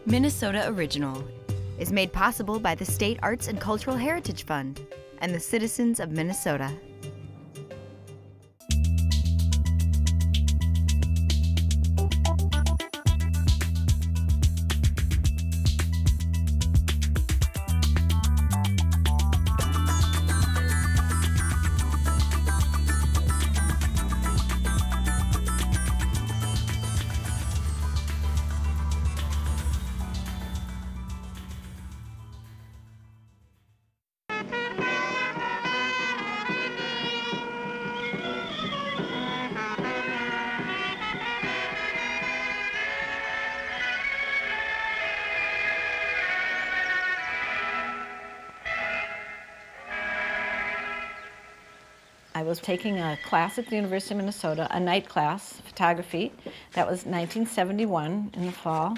Minnesota Original is made possible by the State Arts and Cultural Heritage Fund and the citizens of Minnesota. I was taking a class at the University of Minnesota, a night class, photography. That was 1971 in the fall.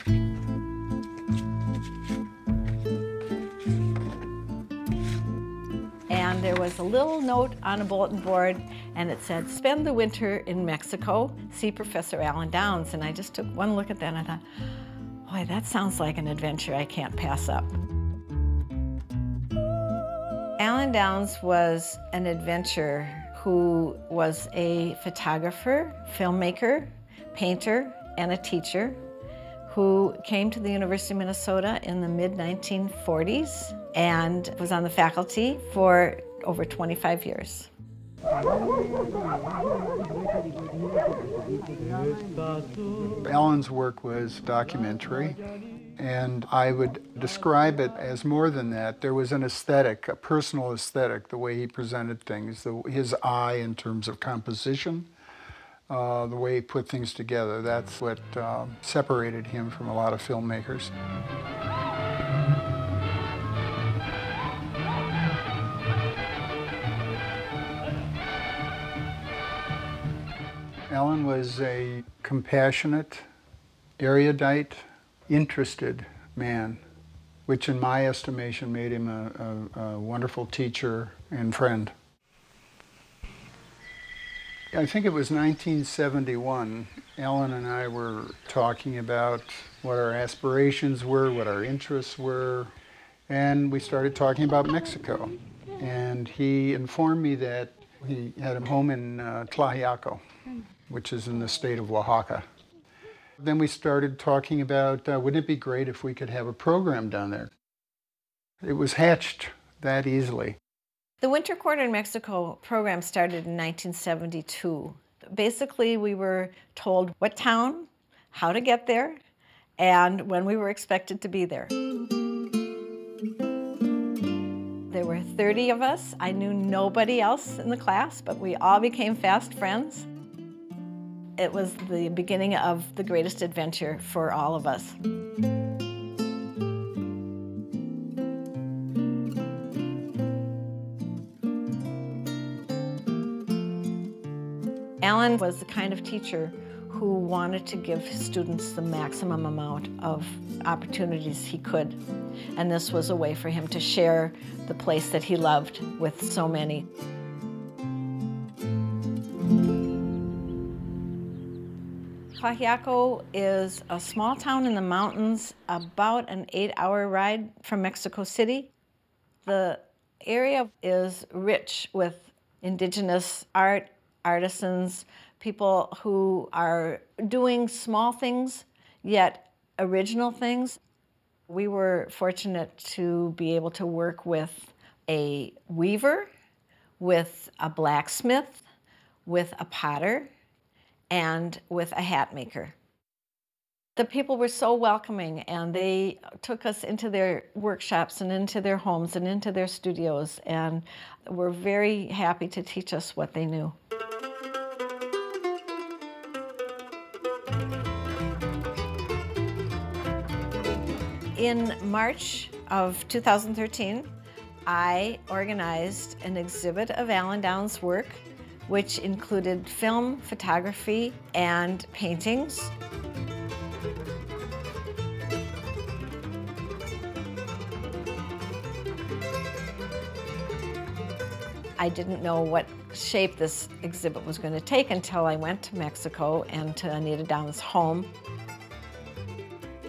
And there was a little note on a bulletin board, and it said, "Spend the winter in Mexico, see Professor Leela Downs." And I just took one look at that and I thought, boy, that sounds like an adventure I can't pass up. Leela Downs was an adventurer who was a photographer, filmmaker, painter, and a teacher who came to the University of Minnesota in the mid-1940s and was on the faculty for over 25 years. Alan's work was documentary, and I would describe it as more than that. There was an aesthetic, a personal aesthetic, the way he presented things, his eye in terms of composition, the way he put things together. That's what separated him from a lot of filmmakers. Alan was a compassionate, erudite, interested man, which in my estimation made him a wonderful teacher and friend. I think it was 1971, Alan and I were talking about what our aspirations were, what our interests were, and we started talking about Mexico. And he informed me that he had a home in Tlaxiaco, which is in the state of Oaxaca. Then we started talking about, wouldn't it be great if we could have a program down there? It was hatched that easily. The Winter Quarter in Mexico program started in 1972. Basically, we were told what town, how to get there, and when we were expected to be there. There were 30 of us. I knew nobody else in the class, but we all became fast friends. It was the beginning of the greatest adventure for all of us. Alan was the kind of teacher who wanted to give his students the maximum amount of opportunities he could. And this was a way for him to share the place that he loved with so many. Tlaxiaco is a small town in the mountains, about an 8-hour ride from Mexico City. The area is rich with indigenous art, artisans, people who are doing small things, yet original things. We were fortunate to be able to work with a weaver, with a blacksmith, with a potter, and with a hat maker. The people were so welcoming, and they took us into their workshops and into their homes and into their studios, and were very happy to teach us what they knew. In March of 2013, I organized an exhibit of Leela Downs' work, which included film, photography, and paintings. I didn't know what shape this exhibit was going to take until I went to Mexico and to Leela Downs' home.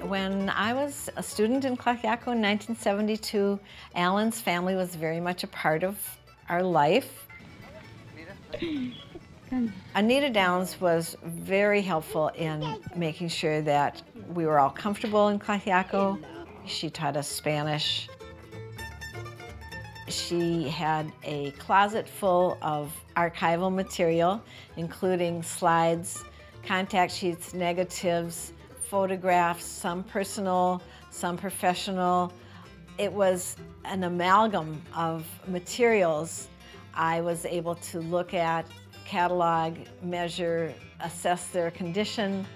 When I was a student in Clackaco in 1972, Alan's family was very much a part of our life. Anita Downs was very helpful in making sure that we were all comfortable in Clackaco. She taught us Spanish. She had a closet full of archival material, including slides, contact sheets, negatives, photographs, some personal, some professional. It was an amalgam of materials I was able to look at, catalog, measure, assess their condition.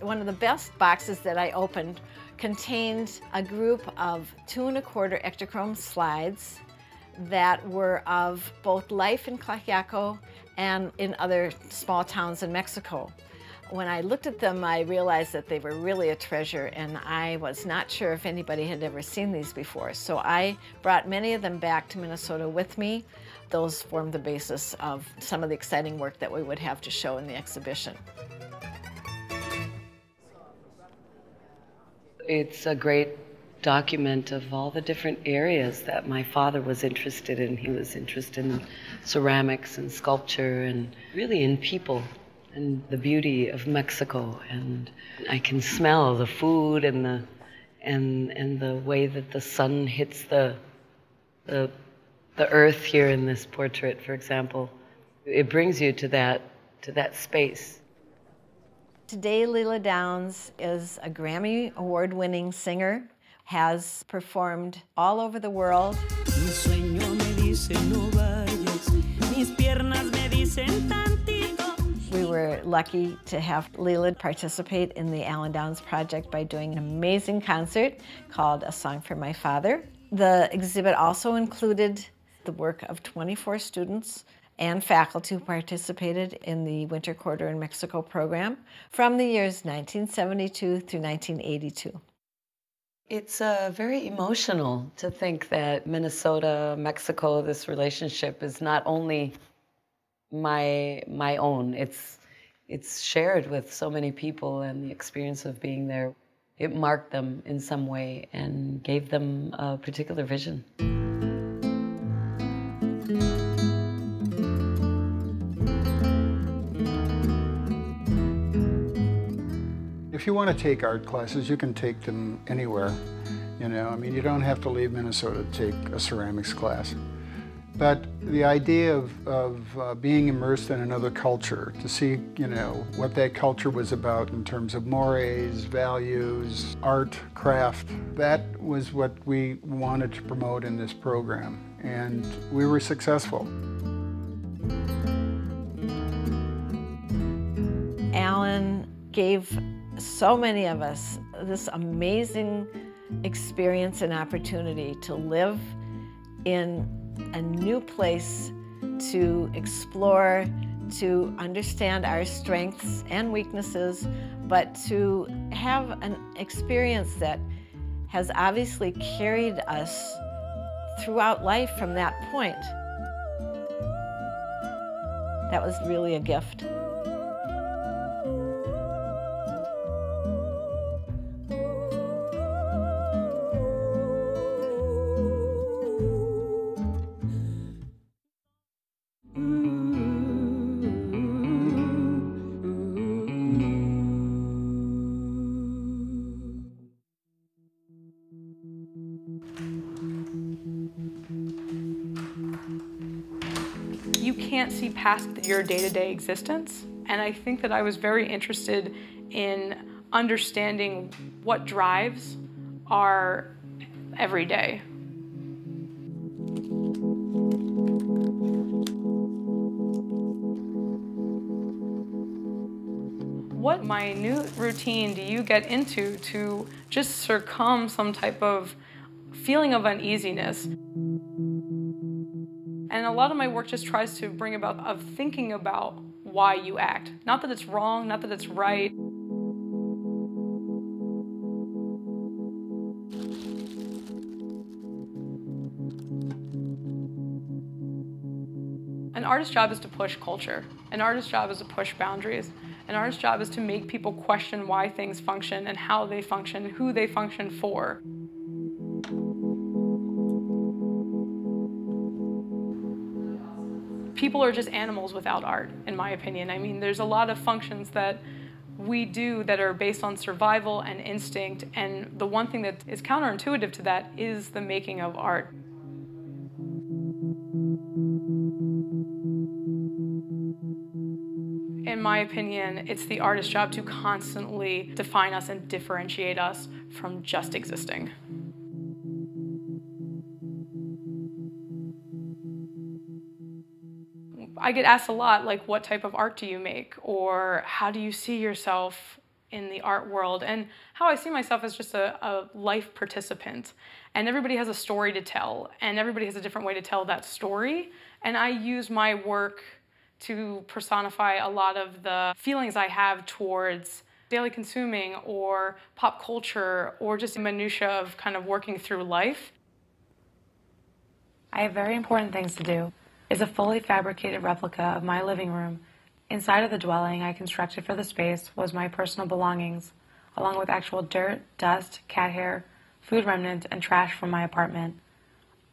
One of the best boxes that I opened contained a group of 2 1/4 ectochrome slides that were of both life in Clackaco and in other small towns in Mexico. When I looked at them, I realized that they were really a treasure, and I was not sure if anybody had ever seen these before. So I brought many of them back to Minnesota with me. Those formed the basis of some of the exciting work that we would have to show in the exhibition. It's a great document of all the different areas that my father was interested in. He was interested in ceramics and sculpture and really in people and the beauty of Mexico. And I can smell the food and the way that the sun hits the earth here in this portrait, for example. It brings you to that space. Today, Leela Downs is a Grammy Award-winning singer, has performed all over the world. We were lucky to have Leela participate in the Alan Downs project by doing an amazing concert called A Song for My Father. The exhibit also included the work of 24 students and faculty who participated in the Winter Quarter in Mexico program from the years 1972 through 1982. It's very emotional to think that Minnesota, Mexico, this relationship is not only my own. It's shared with so many people, and the experience of being there, it marked them in some way and gave them a particular vision. If you want to take art classes, you can take them anywhere. You know, I mean, you don't have to leave Minnesota to take a ceramics class. But the idea of being immersed in another culture, to see, you know, what that culture was about in terms of mores, values, art, craft, that was what we wanted to promote in this program. And we were successful. Alan gave so many of us this amazing experience and opportunity to live in a new place, to explore, to understand our strengths and weaknesses, but to have an experience that has obviously carried us throughout life from that point. That was really a gift. You can't see past your day-to-day existence, and I think that I was very interested in understanding what drives our everyday. What minute routine do you get into to just succumb some type of feeling of uneasiness? And a lot of my work just tries to bring about of thinking about why you act. Not that it's wrong, not that it's right. An artist's job is to push culture. An artist's job is to push boundaries. An artist's job is to make people question why things function and how they function, who they function for. People are just animals without art, in my opinion. I mean, there's a lot of functions that we do that are based on survival and instinct, and the one thing that is counterintuitive to that is the making of art. In my opinion, it's the artist's job to constantly define us and differentiate us from just existing. I get asked a lot, like, what type of art do you make? Or how do you see yourself in the art world? And how I see myself as just a life participant. And everybody has a story to tell, and everybody has a different way to tell that story. And I use my work to personify a lot of the feelings I have towards daily consuming or pop culture or just the minutiae of kind of working through life. I have very important things to do. Is a fully fabricated replica of my living room. Inside of the dwelling I constructed for the space was my personal belongings, along with actual dirt, dust, cat hair, food remnants, and trash from my apartment.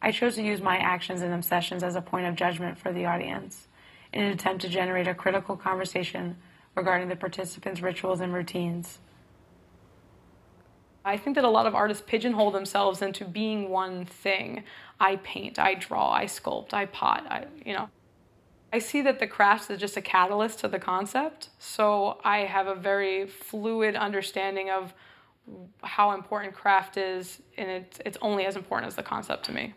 I chose to use my actions and obsessions as a point of judgment for the audience, in an attempt to generate a critical conversation regarding the participants' rituals and routines. I think that a lot of artists pigeonhole themselves into being one thing. I paint, I draw, I sculpt, I pot, I see that the craft is just a catalyst to the concept, so I have a very fluid understanding of how important craft is, and it's only as important as the concept to me.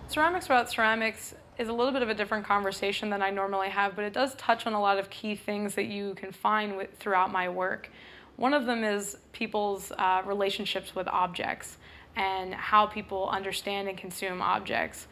Ceramics Without Ceramics is a little bit of a different conversation than I normally have, but it does touch on a lot of key things that you can find throughout my work. One of them is people's relationships with objects and how people understand and consume objects.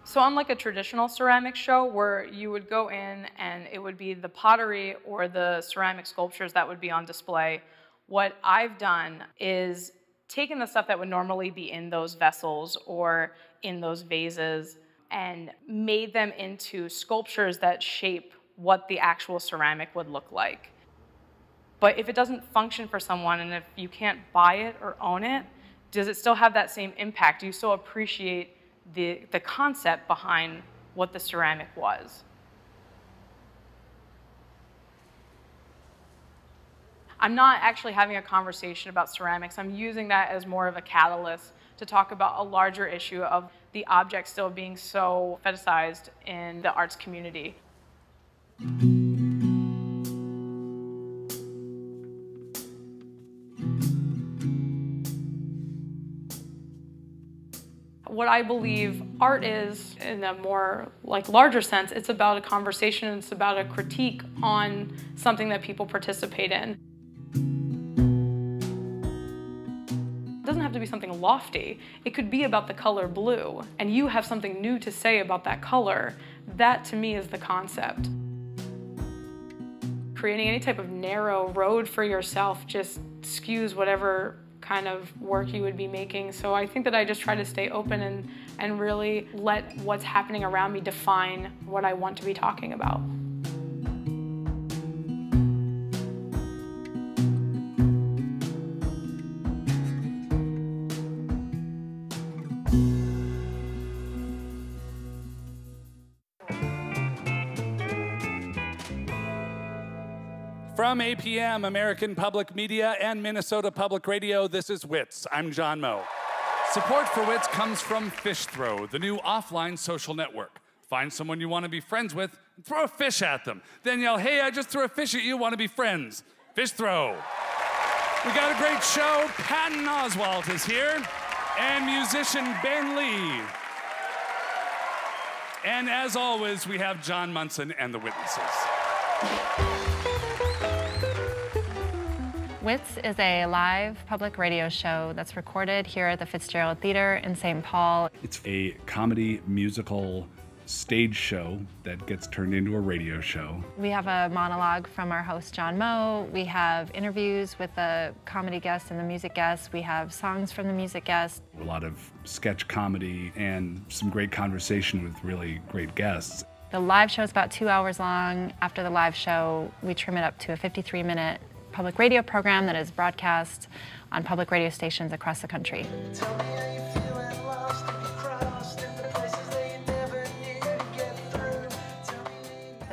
So unlike a traditional ceramic show where you would go in and it would be the pottery or the ceramic sculptures that would be on display, what I've done is taken the stuff that would normally be in those vessels or in those vases and made them into sculptures that shape what the actual ceramic would look like. But if it doesn't function for someone and if you can't buy it or own it, does it still have that same impact? Do you still appreciate the concept behind what the ceramic was? I'm not actually having a conversation about ceramics. I'm using that as more of a catalyst to talk about a larger issue of the object still being so fetishized in the arts community. What I believe art is, in a more larger sense, it's about a conversation, it's about a critique on something that people participate in. It doesn't have to be something lofty. It could be about the color blue, and you have something new to say about that color. That, to me, is the concept. Creating any type of narrow road for yourself just skews whatever kind of work you would be making. So I think that I just try to stay open and really let what's happening around me define what I want to be talking about. From APM, American Public Media, and Minnesota Public Radio, this is Wits. I'm John Moe. Support for Wits comes from Fish Throw, the new offline social network. Find someone you want to be friends with, and throw a fish at them. Then yell, hey, I just threw a fish at you, want to be friends? Fish Throw. We got a great show. Patton Oswalt is here, and musician Ben Lee. And as always, we have John Munson and the witnesses. Wits is a live public radio show that's recorded here at the Fitzgerald Theater in St. Paul. It's a comedy musical stage show that gets turned into a radio show. We have a monologue from our host, John Moe. We have interviews with the comedy guests and the music guests. We have songs from the music guests. A lot of sketch comedy and some great conversation with really great guests. The live show is about 2 hours long. After the live show, we trim it up to a 53-minute public radio program that is broadcast on public radio stations across the country.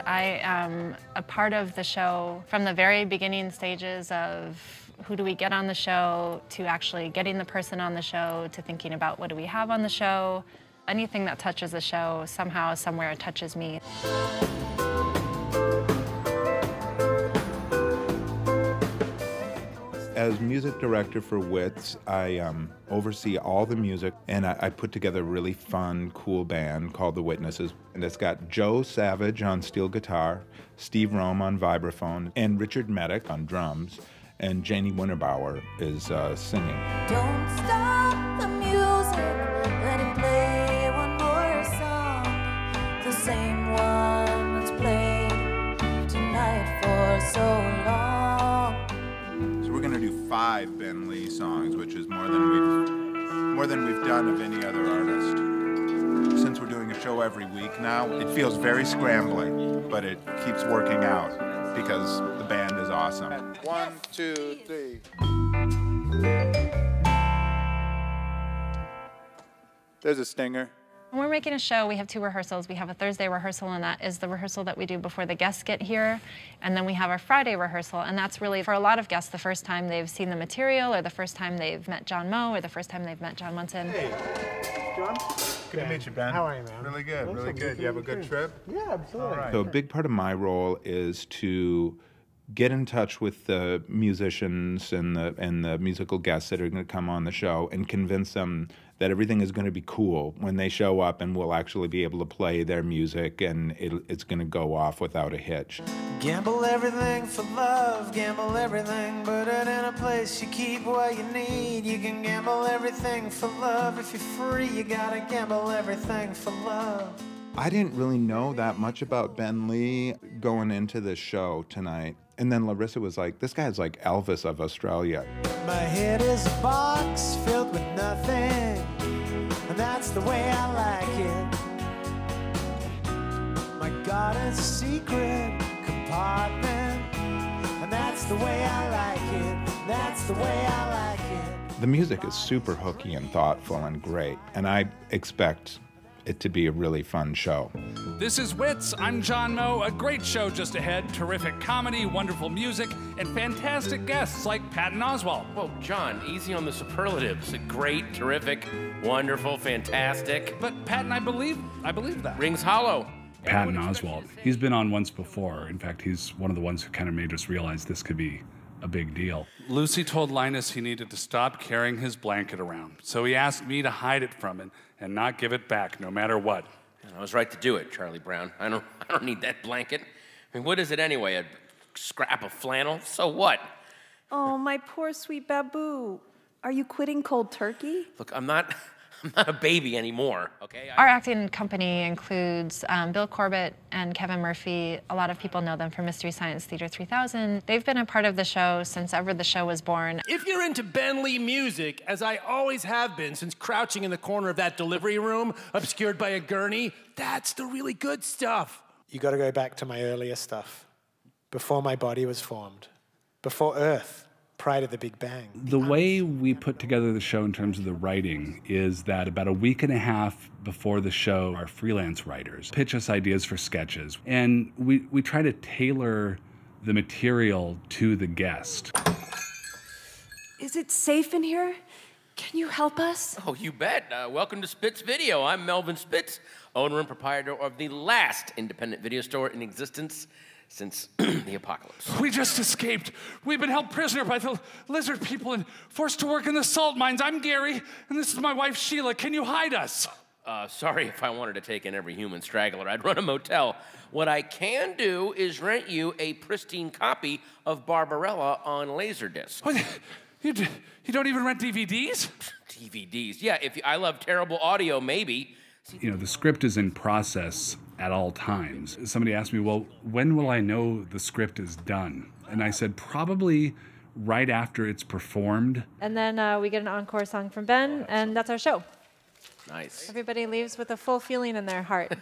I am a part of the show from the very beginning stages of who do we get on the show, to actually getting the person on the show, to thinking about what do we have on the show. Anything that touches the show, somehow, somewhere, it touches me. As music director for Wits, I oversee all the music, and I put together a really fun, cool band called The Witnesses. And it's got Joe Savage on steel guitar, Steve Rome on vibraphone, and Richard Medic on drums, and Janie Winterbauer is singing. Don't stop the music, let it play one more song, the same one that's played tonight for so long. We're going to do 5 Ben Lee songs, which is more than we've done of any other artist. Since we're doing a show every week now, it feels very scrambling, but it keeps working out because the band is awesome. 1, 2, 3. There's a stinger. When we're making a show, we have 2 rehearsals. We have a Thursday rehearsal, and that is the rehearsal that we do before the guests get here. And then we have our Friday rehearsal, and that's really, for a lot of guests, the first time they've seen the material, or the first time they've met John Moe, or the first time they've met John Munson. Hey, John. Good to meet you, Ben. How are you, man? Really good, really good. You have a good trip? Yeah, absolutely. Right. So a big part of my role is to get in touch with the musicians and the musical guests that are going to come on the show and convince them that everything is going to be cool when they show up, and we'll actually be able to play their music, and it's going to go off without a hitch. Gamble everything for love, gamble everything, put it in a place you keep what you need. You can gamble everything for love. If you're free, you gotta gamble everything for love. I didn't really know that much about Ben Lee going into this show tonight. And then Larissa was like, this guy's like Elvis of Australia. My head is a box filled with nothing, and that's the way I like it. My God is a secret compartment, and that's the way I like it. That's the way I like it. The music is super hooky and thoughtful and great, and I expect it to be a really fun show. This is Wits. I'm John Moe. A great show just ahead. Terrific comedy, wonderful music, and fantastic guests like Patton Oswalt. Whoa, John, easy on the superlatives. Great, terrific, wonderful, fantastic. But Patton, I believe that. Rings hollow. Patton Oswalt. He's been on once before. In fact, he's one of the ones who kind of made us realize this could be a big deal. Lucy told Linus he needed to stop carrying his blanket around, so he asked me to hide it from him and not give it back, no matter what. I was right to do it, Charlie Brown. I don't need that blanket. I mean, what is it anyway? A scrap of flannel? So what? Oh, my poor sweet Babu. Are you quitting cold turkey? Look, I'm not a baby anymore, okay? Our acting company includes Bill Corbett and Kevin Murphy. A lot of people know them from Mystery Science Theater 3000. They've been a part of the show since ever the show was born. If you're into Ben Lee music, as I always have been since crouching in the corner of that delivery room, obscured by a gurney, that's the really good stuff. You got to go back to my earlier stuff, before my body was formed, before Earth. Prior to the Big Bang. The way we put together the show in terms of the writing is that about a week and a half before the show, our freelance writers pitch us ideas for sketches, and we try to tailor the material to the guest. Is it safe in here? Can you help us? Oh, you bet. Welcome to Spitz Video. I'm Melvin Spitz, owner and proprietor of the last independent video store in existence since the apocalypse. We just escaped. We've been held prisoner by the lizard people and forced to work in the salt mines. I'm Gary, and this is my wife, Sheila. Can you hide us? Sorry, if I wanted to take in every human straggler, I'd run a motel. What I can do is rent you a pristine copy of Barbarella on Laserdisc. What? You don't even rent DVDs? DVDs? Yeah, I love terrible audio, maybe. You know, the script is in process at all times. Somebody asked me, well, when will I know the script is done? And I said, probably right after it's performed. And then we get an encore song from Ben, and that's our show. Nice. Everybody leaves with a full feeling in their heart.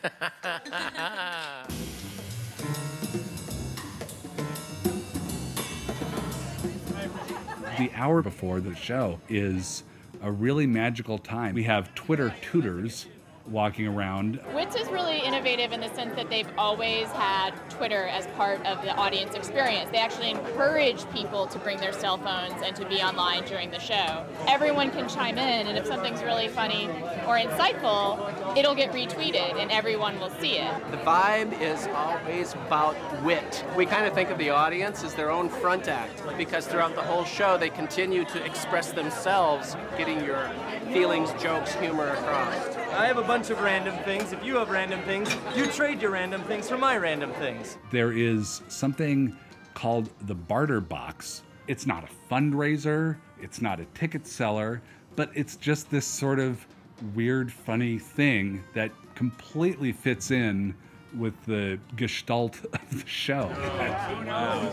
The hour before the show is a really magical time. We have Twitter tutors walking around. Wits is really innovative in the sense that they've always had Twitter as part of the audience experience. They actually encourage people to bring their cell phones and to be online during the show. Everyone can chime in, and if something's really funny or insightful, it'll get retweeted and everyone will see it. The vibe is always about wit. We kind of think of the audience as their own front act, because throughout the whole show they continue to express themselves, getting your feelings, jokes, humor across. I have a bunch of random things. If you have random things, you trade your random things for my random things. There is something called the barter box. It's not a fundraiser, it's not a ticket seller, but it's just this sort of weird, funny thing that completely fits in with the gestalt of the show. Wow.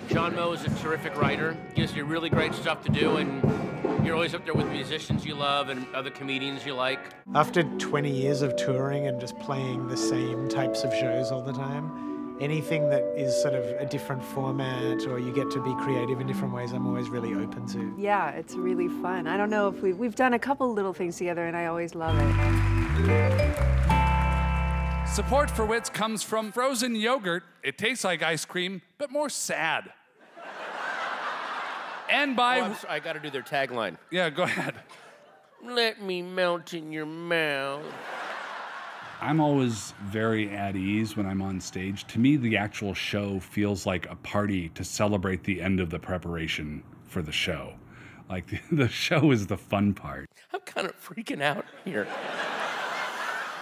John Moe is a terrific writer, gives you really great stuff to do, and you're always up there with musicians you love and other comedians you like. After 20 years of touring and just playing the same types of shows all the time, anything that is sort of a different format or you get to be creative in different ways, I'm always really open to. Yeah, it's really fun. I don't know if we've done a couple little things together, and I always love it. Support for Wits comes from frozen yogurt. It tastes like ice cream, but more sad. And by... I got to do their tagline. Yeah, go ahead. Let me melt in your mouth. I'm always very at ease when I'm on stage. To me, the actual show feels like a party to celebrate the end of the preparation for the show. Like, the show is the fun part. I'm kind of freaking out here.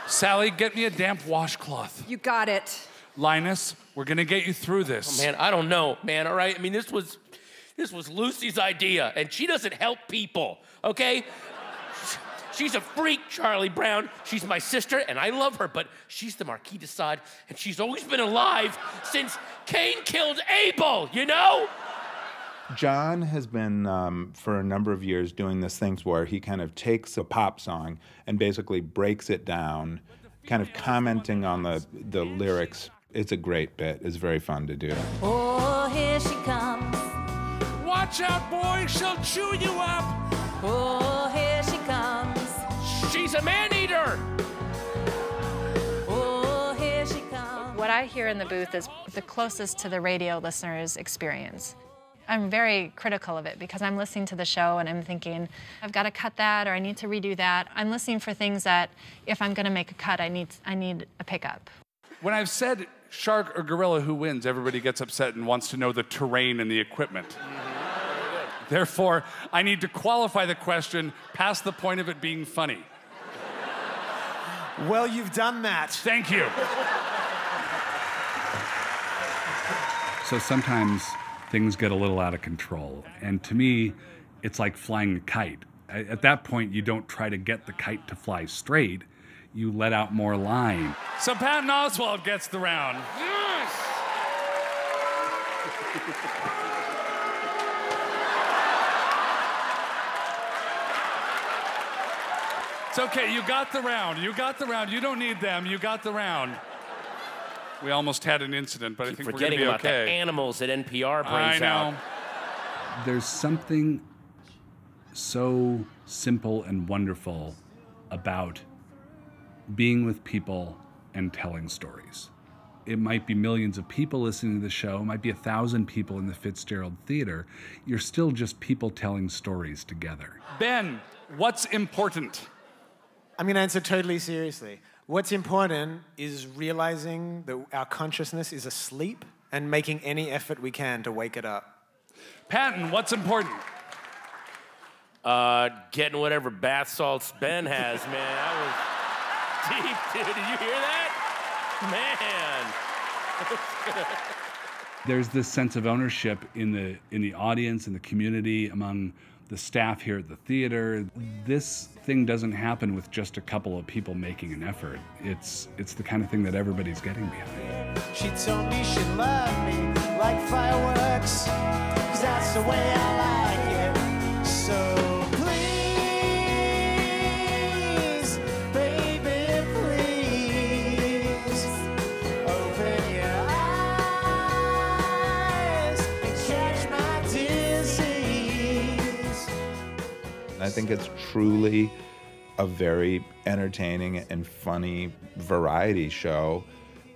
Sally, get me a damp washcloth. You got it. Linus, we're gonna get you through this. Oh, man, I don't know, man, all right? I mean, this was Lucy's idea, and she doesn't help people, okay? She's a freak, Charlie Brown. She's my sister, and I love her, but she's the Marquis de Sade, and she's always been alive since Cain killed Abel, you know? John has been, for a number of years, doing this thing where he kind of takes a pop song and basically breaks it down, kind of commenting on the lyrics. It's a great bit. It's very fun to do. Oh, here she comes. Watch out, boy, she'll chew you up. Oh, here she comes. She's a man-eater. Oh, here she comes. What I hear in the booth is the closest to the radio listener's experience. I'm very critical of it because I'm listening to the show and I'm thinking, I've got to cut that or I need to redo that. I'm listening for things that if I'm going to make a cut, I need a pickup. When I've said shark or gorilla, who wins, everybody gets upset and wants to know the terrain and the equipment. Therefore, I need to qualify the question past the point of it being funny. Well, you've done that. Thank you. So sometimes things get a little out of control. And to me, it's like flying a kite. At that point, you don't try to get the kite to fly straight. You let out more line. So Patton Oswalt gets the round. Yes! It's okay, you got the round. You got the round. You don't need them. You got the round. We almost had an incident, but I think we're going to be okay. Forgetting about the animals that NPR brings out. There's something so simple and wonderful about being with people and telling stories. It might be millions of people listening to the show. It might be 1,000 people in the Fitzgerald Theater. You're still just people telling stories together. Ben, what's important? I'm going to answer totally seriously. What's important is realizing that our consciousness is asleep and making any effort we can to wake it up. Patton, what's important? Getting whatever bath salts Ben has, man. That was deep, dude. Did you hear that? Man. There's this sense of ownership in the audience, in the community, among the staff here at the theater. This thing doesn't happen with just a couple of people making an effort. It's the kind of thing that everybody's getting behind. She told me she loved me like fireworks, 'cause that's the way I like it. So please, baby, please, open your eyes and catch my disease. I think it's truly a very entertaining and funny variety show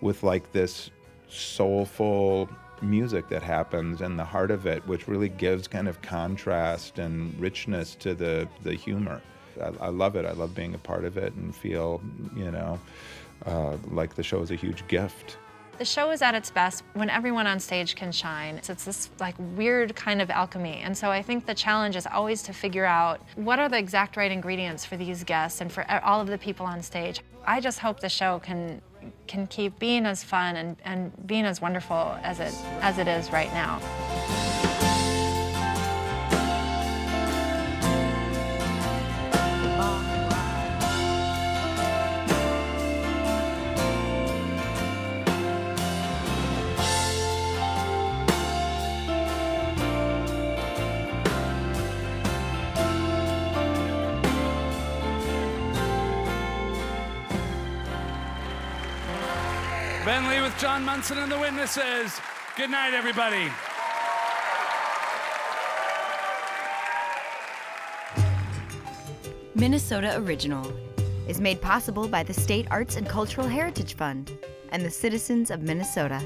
with like this soulful music that happens in the heart of it, which really gives kind of contrast and richness to the humor. I love it. I love being a part of it and feel, you know, like the show is a huge gift. The show is at its best when everyone on stage can shine. It's this like weird kind of alchemy. And so I think the challenge is always to figure out what are the exact right ingredients for these guests and for all of the people on stage. I just hope the show can keep being as fun and being as wonderful as it is right now. Ben Lee with John Munson and the Witnesses. Good night, everybody. Minnesota Original is made possible by the State Arts and Cultural Heritage Fund and the citizens of Minnesota.